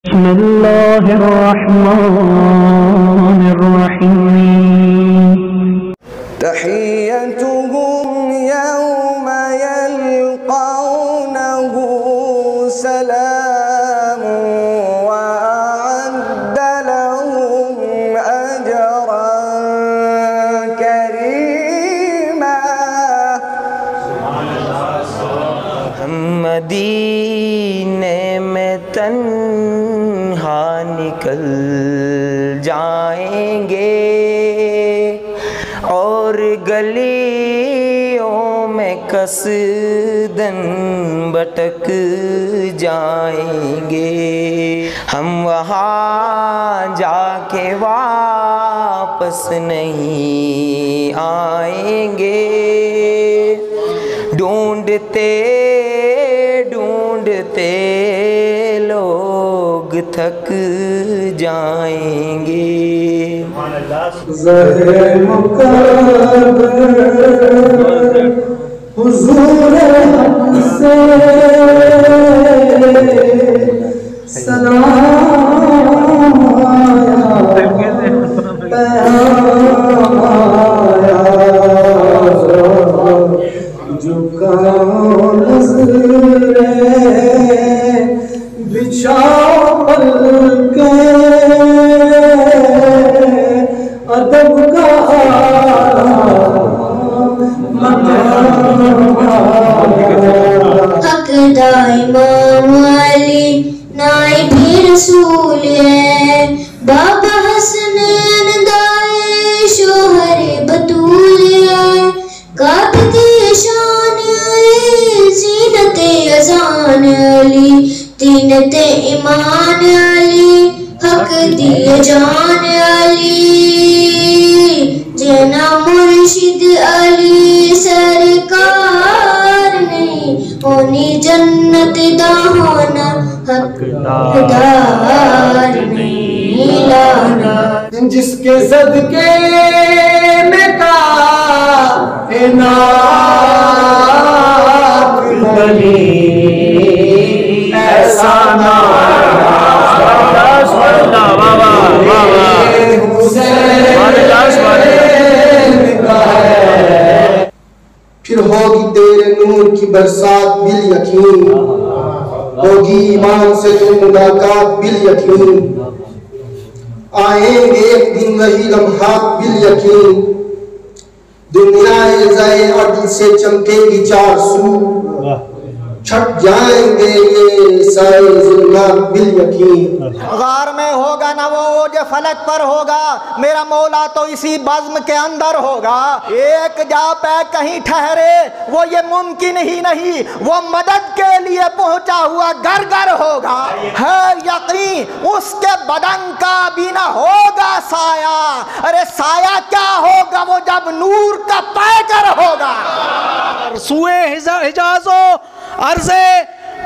بسم اللہ الرحمن الرحیم تحیتهم یوم یلقونه سلام وأعد لهم أجرا کریما۔ ہم مدینے میں تنہا نکل جائیں گے اور گلیوں میں قصداً بھٹک جائیں گے، ہم وہاں جا کے واپس نہیں آئیں گے، ڈھونڈتے ڈھونڈتے لوگ تھک جائیں گے۔ زہر مقرر حضور حق سے سلام آیا، پیغام آیا، جھکاؤ نظریں بچھاؤ پلکیں، ادب کا حق دا امام علی نائب رسول ہے، بابا حسنین دائے شوہر بطول ہے، قابض شان علی زینت اذان علی دینت ایمان علی حق دیے جان علی، جنا مرشد علی سرکار نہیں ہونی جنت دا ہونا حقدار نہیں لانا، جس کے صدقے میں کائنات بنی، ایسا پھر ہوگی تیرے نور کی برسات بالیقین، ہوگی ایمان سے تو ملاقات بالیقین، آئیں گے ایک دن وہی لمحات بالیقین، دنیا عزائے عدل سے چمکے گی چار سو، چھٹ جائیں گے یہ سارے ظلمات بالیقین۔ غار میں ہوگا نہ وہ اوج فلک پر ہوگا، میرا مولا تو اسی بزم کے اندر ہوگا، ایک جا پہ کہیں ٹھہرے وہ یہ ممکن ہی نہیں، وہ مدد کے لیے پہنچا ہوا گھر گھر ہوگا، ہے یقین اس کے بدن کا بھی نہ ہوگا سایہ، ارے سایہ کیا ہوگا وہ جب نور کا پیکر ہوگا۔ سوئے حجاز و عرض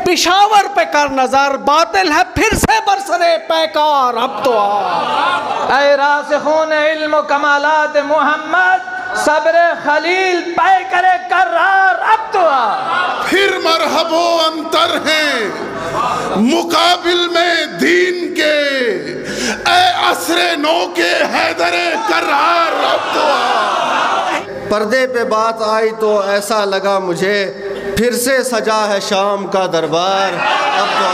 پشاور پہ کر نظر، باطل ہے پھر سے برسرے پیکار اب تو آ۔ اے راسخون علم و کمالات محمد، صبر خلیل پے کرے کرار اب تو آ۔ پھر مرحب و انتر ہیں مقابل میں دین کے، اے عصر نو کے حیدر کرار اب تو آ۔ پردے پہ بات آئی تو ایسا لگا مجھے، پھر سے سجا ہے شام کا دربار اب تو آ۔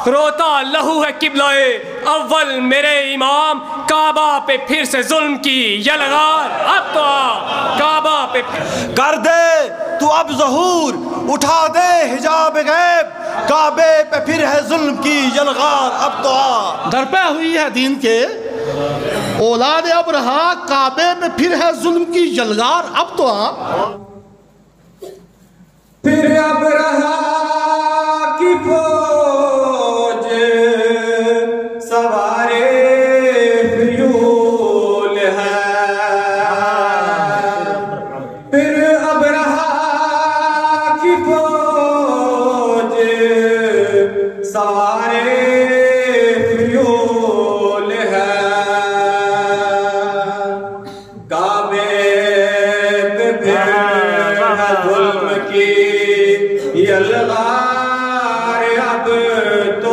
روتا لہو ہے قبلہ اول میرے امام، کعبہ پہ پھر سے ظلم کی یلغار اب تو آ، کعبہ پہ کر دے تو اب ظہور، اٹھا دے حجاب غیب، کعبے پہ پھر ہے ظلم کی یلغار اب تو آ۔ درپے ہوئی ہے دین کے اولاد ابرہا، کعبے پہ پھر ہے ظلم کی یلغار اب تو آ۔ پھر ابرہا کی فوج سوارے فیول ہے، پھر ابرہا کی فوج سوارے فیول ہے، کعبے پہ پھر ظلم کی یلغار اب تو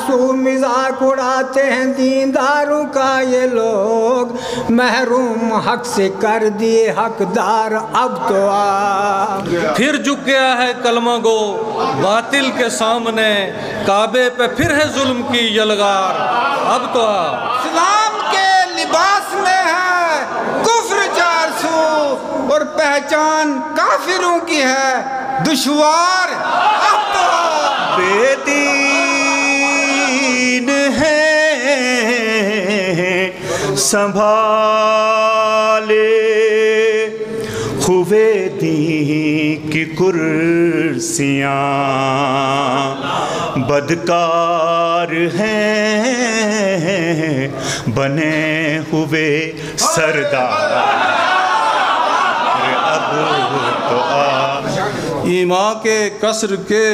आंसू मजाक उड़ाते हैं दीनदारों का ये लोग, महरूम हक से कर दिए हकदार अब तो आ। फिर झुक गया है कलमा गो बातिल के सामने, काबे पे फिर है जुल्म की यलगार अब तो आ। इस्लाम के लिबास में है कुफ्र 400 और पहचान काफिरों की है दुश्वार अब तो आ। बेदीन है संभाले खुवे दी की कुर्सियाँ, बदकार हैं बने हुए सरदार अब तो आ। ईमा के कसर के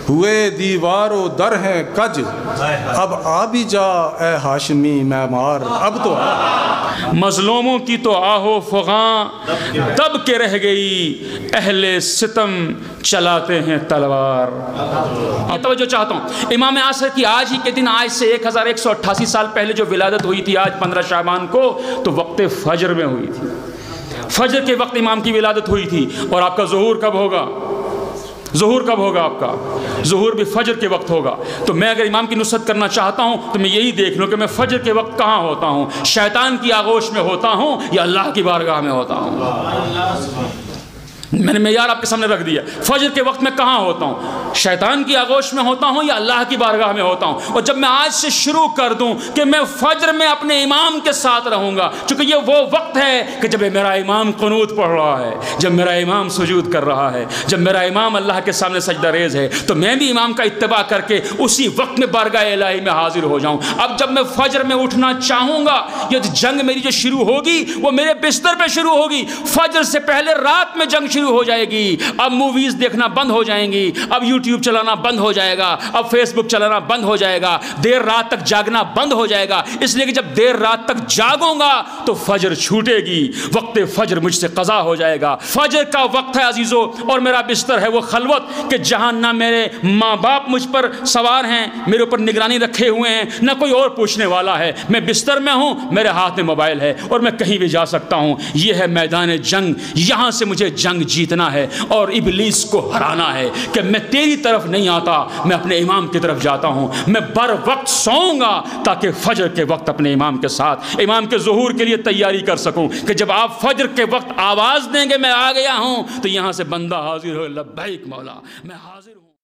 हुए दीवारों दर हैं कज, अब आ भी जा ए हाशमी मैमार अब तो आ। मजलूमों की तो आहो फगां दब के रह गई, अहले सितम चलाते हैं तलवार। ये तवज्जो चाहता हूँ, इमाम आसर की आज ही के दिन, आज से 1188 साल पहले जो विलादत हुई थी आज 15 शाबान को, तो वक्त फजर में हुई थी। फजर के वक्त इमाम की विलादत हुई थी। और आपका ज़ुहूर कब होगा? ज़ुहूर कब होगा आपका? ज़ुहूर भी फजर के वक्त होगा। तो मैं अगर इमाम की नुसरत करना चाहता हूँ तो मैं यही देख लूँ कि मैं फजर के वक्त कहाँ होता हूँ, शैतान की आगोश में होता हूँ या अल्लाह की बारगाह में होता हूँ। मैंने मेयार आपके सामने रख दिया। फजर के वक्त में कहाँ होता हूँ, शैतान की आगोश में होता हूँ या अल्लाह की बारगाह में होता हूँ। और जब मैं आज से शुरू कर दूँ कि मैं फजर में अपने इमाम के साथ रहूँगा, क्योंकि ये वो वक्त है कि जब मेरा इमाम क़ुनूत पढ़ रहा है, जब मेरा इमाम सुजूद कर रहा है, जब मेरा इमाम अल्लाह के सामने सजदा रेज़ है, तो मैं भी इमाम का इत्तिबा करके उसी वक्त में बारगाह इलाही में हाजिर हो जाऊँ। अब जब मैं फजर में उठना चाहूँगा, ये जंग मेरी जो शुरू होगी वो मेरे बिस्तर पर शुरू होगी। फजर से पहले रात में जंग शुरू हो जाएगी। अब मूवीज देखना बंद हो जाएंगी, अब यूट्यूब चलाना बंद हो जाएगा, अब फेसबुक चलाना बंद हो जाएगा, देर रात तक जागना बंद हो जाएगा। इसलिए कि जब देर रात तक जागूंगा तो फजर छूटेगी, वक्त फजर मुझसे कज़ा हो जाएगा। फजर का वक्त है अजीजों, और मेरा बिस्तर है वो खलवत कि जहां ना मेरे माँ बाप मुझ पर सवार हैं, मेरे ऊपर निगरानी रखे हुए हैं, ना कोई और पूछने वाला है। मैं बिस्तर में हूं, मेरे हाथ में मोबाइल है और मैं कहीं भी जा सकता हूं। यह है मैदान जंग, यहां से मुझे जंग जीतना है और इब्लीस को हराना है कि मैं तेरी तरफ नहीं आता, मैं अपने इमाम की तरफ जाता हूं। मैं बर वक्त सोऊंगा ताकि फजर के वक्त अपने इमाम के साथ इमाम के ज़ुहूर के लिए तैयारी कर सकूं कि जब आप फजर के वक्त आवाज़ देंगे मैं आ गया हूं, तो यहां से बंदा हाजिर हो, लब्बैक मौला, मैं हाजिर हूं।